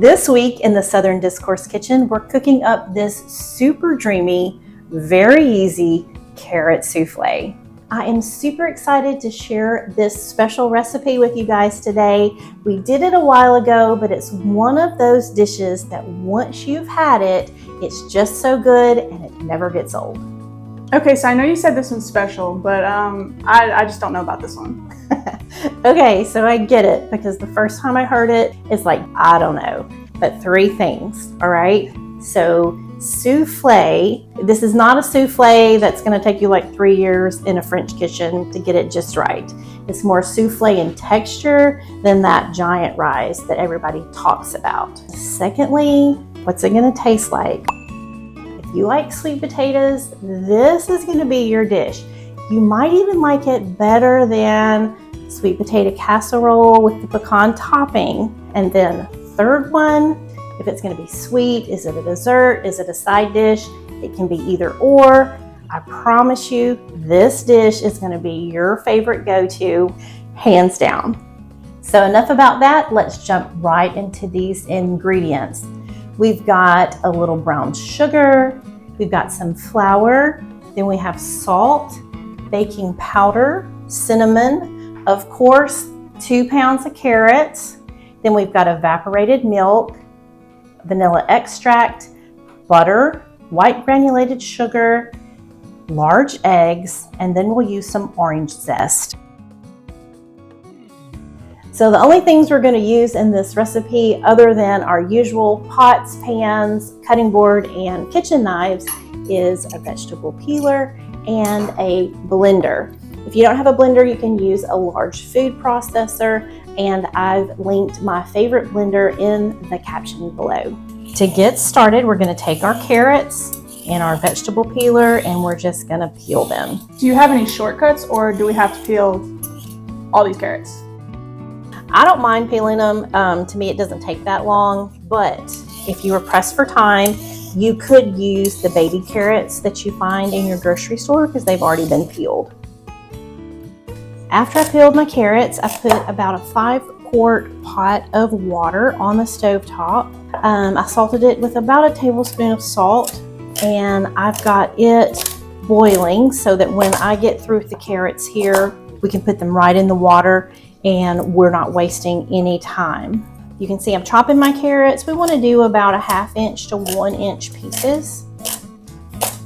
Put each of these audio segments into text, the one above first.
This week in the Southern Discourse Kitchen, we're cooking up this super dreamy, very easy carrot souffle. I am super excited to share this special recipe with you guys today. We did it a while ago, but it's one of those dishes that once you've had it, it's just so good and it never gets old. Okay, so I know you said this one's special, but I just don't know about this one. Okay, so I get it, because the first time I heard it, it's like, I don't know, but 3 things, all right? So souffle, this is not a souffle that's gonna take you like 3 years in a French kitchen to get it just right. It's more souffle in texture than that giant rise that everybody talks about. Secondly, what's it gonna taste like? If you like sweet potatoes, this is gonna be your dish. You might even like it better than sweet potato casserole with the pecan topping. And then third one, if it's gonna be sweet, is it a dessert? Is it a side dish? It can be either or. I promise you, this dish is gonna be your favorite go-to, hands down. So enough about that, let's jump right into these ingredients. We've got a little brown sugar, we've got some flour, then we have salt, baking powder, cinnamon, of course, 2 pounds of carrots. Then we've got evaporated milk, vanilla extract, butter, white granulated sugar, large eggs, and then we'll use some orange zest. So the only things we're going to use in this recipe, other than our usual pots, pans, cutting board, and kitchen knives, is a vegetable peeler and a blender. If you don't have a blender, you can use a large food processor, and I've linked my favorite blender in the caption below. To get started, we're going to take our carrots and our vegetable peeler, and we're just going to peel them. Do you have any shortcuts, or do we have to peel all these carrots? I don't mind peeling them. To me, it doesn't take that long, but if you were pressed for time, you could use the baby carrots that you find in your grocery store because they've already been peeled. After I peeled my carrots, I put about a 5-quart pot of water on the stove top. I salted it with about a tablespoon of salt, and I've got it boiling so that when I get through with the carrots here, we can put them right in the water and we're not wasting any time. You can see I'm chopping my carrots. We want to do about a 1/2 inch to 1 inch pieces.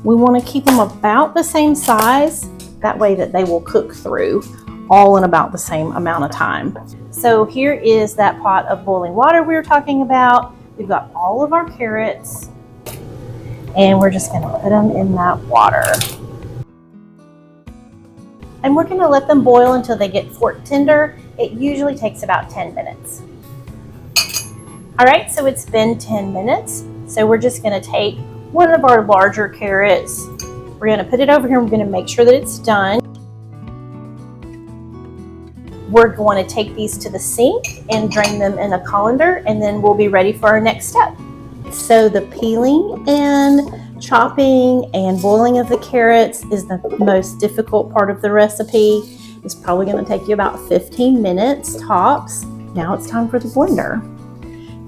We want to keep them about the same size, that way that they will cook through all in about the same amount of time. So here is that pot of boiling water we were talking about. We've got all of our carrots, and we're just gonna put them in that water. And we're gonna let them boil until they get fork tender. It usually takes about 10 minutes. All right, so it's been 10 minutes. So we're just gonna take one of our larger carrots. We're gonna put it over here. We're gonna make sure that it's done. We're going to take these to the sink and drain them in a colander, and then we'll be ready for our next step. So the peeling and chopping and boiling of the carrots is the most difficult part of the recipe. It's probably going to take you about 15 minutes tops. Now it's time for the blender.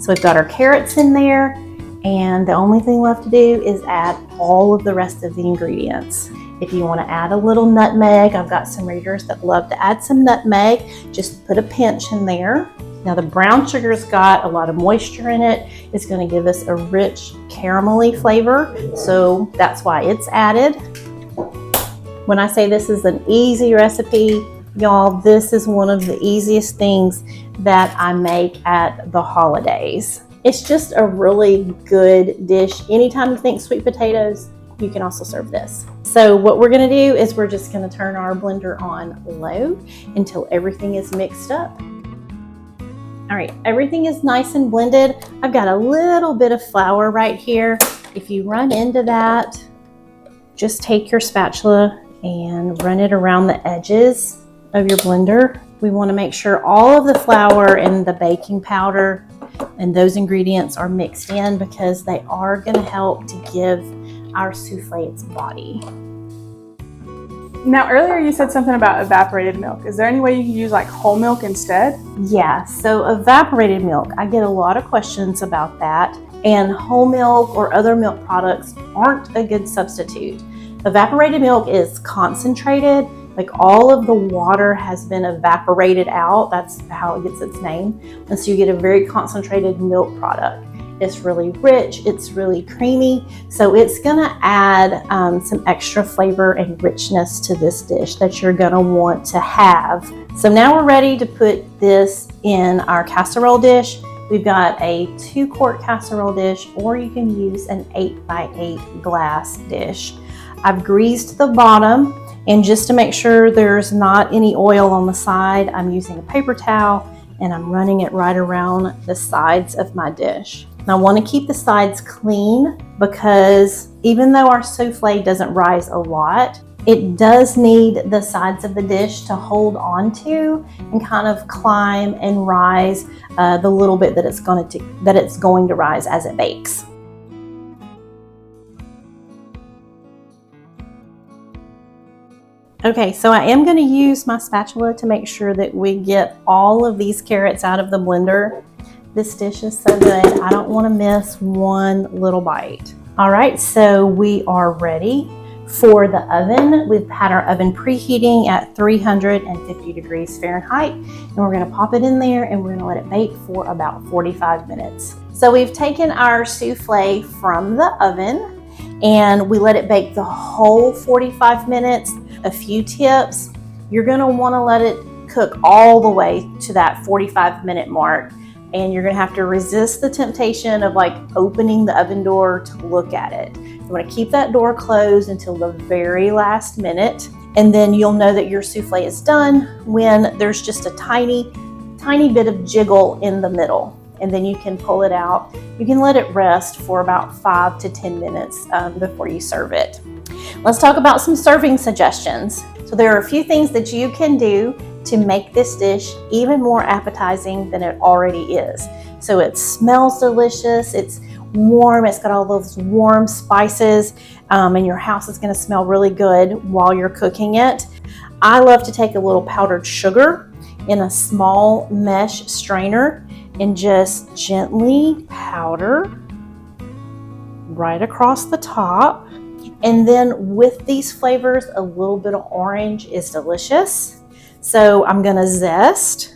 So we've got our carrots in there, and the only thing left to do is add all of the rest of the ingredients. If you want to add a little nutmeg, I've got some readers that love to add some nutmeg. Just put a pinch in there. Now the brown sugar's got a lot of moisture in it. It's going to give us a rich caramelly flavor, so that's why it's added. When I say this is an easy recipe, y'all, this is one of the easiest things that I make at the holidays. It's just a really good dish. Anytime you think sweet potatoes, you can also serve this. So what we're gonna do is we're just gonna turn our blender on low until everything is mixed up. All right, everything is nice and blended. I've got a little bit of flour right here. If you run into that, just take your spatula and run it around the edges of your blender. We wanna make sure all of the flour and the baking powder and those ingredients are mixed in, because they are gonna help to give our souffle its body. Now, earlier you said something about evaporated milk. Is there any way you can use like whole milk instead? Yeah, so evaporated milk, I get a lot of questions about that, and whole milk or other milk products aren't a good substitute. Evaporated milk is concentrated, like all of the water has been evaporated out. That's how it gets its name. And so you get a very concentrated milk product. It's really rich, it's really creamy, so it's gonna add some extra flavor and richness to this dish that you're gonna want to have. So now we're ready to put this in our casserole dish. We've got a 2-quart casserole dish, or you can use an 8x8 glass dish. I've greased the bottom, and just to make sure there's not any oil on the side, I'm using a paper towel and I'm running it right around the sides of my dish. Now I want to keep the sides clean because even though our souffle doesn't rise a lot, it does need the sides of the dish to hold on to and kind of climb and rise the little bit that it's going to rise as it bakes. Okay, so I am going to use my spatula to make sure that we get all of these carrots out of the blender. This dish is so good, I don't want to miss one little bite. All right, so we are ready for the oven. We've had our oven preheating at 350 degrees Fahrenheit, and we're going to pop it in there and we're going to let it bake for about 45 minutes. So we've taken our souffle from the oven and we let it bake the whole 45 minutes. A few tips: you're going to want to let it cook all the way to that 45-minute mark, and you're going to have to resist the temptation of like opening the oven door to look at it. You want to keep that door closed until the very last minute, and then you'll know that your souffle is done when there's just a tiny bit of jiggle in the middle, and then you can pull it out. You can let it rest for about 5 to 10 minutes before you serve it. Let's talk about some serving suggestions. So there are a few things that you can do to make this dish even more appetizing than it already is. So it smells delicious, it's warm, it's got all those warm spices, and your house is going to smell really good while you're cooking it. I love to take a little powdered sugar in a small mesh strainer and just gently powder right across the top. And then with these flavors, a little bit of orange is delicious. So I'm gonna zest.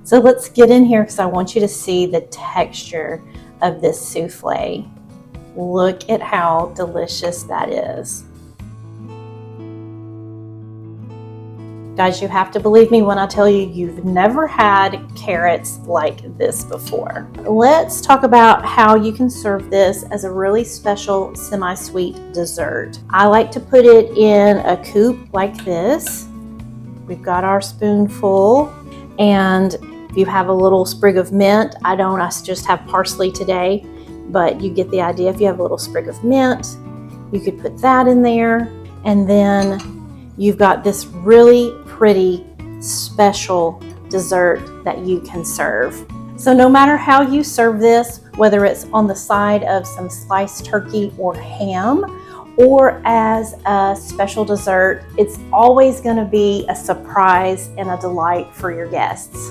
So let's get in here because I want you to see the texture of this souffle. Look at how delicious that is. Guys, you have to believe me when I tell you you've never had carrots like this before. Let's talk about how you can serve this as a really special semi-sweet dessert. I like to put it in a coupe like this. We've got our spoonful, and if you have a little sprig of mint, I just have parsley today, but you get the idea. If you have a little sprig of mint, you could put that in there, and then you've got this really pretty special dessert that you can serve. So no matter how you serve this, whether it's on the side of some sliced turkey or ham, or as a special dessert, it's always going to be a surprise and a delight for your guests.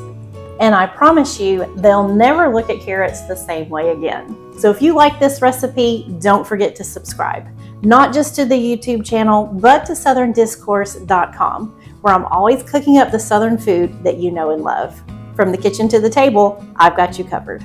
And I promise you, they'll never look at carrots the same way again. So if you like this recipe, don't forget to subscribe. Not just to the YouTube channel, but to southerndiscourse.com, where I'm always cooking up the Southern food that you know and love. From the kitchen to the table, I've got you covered.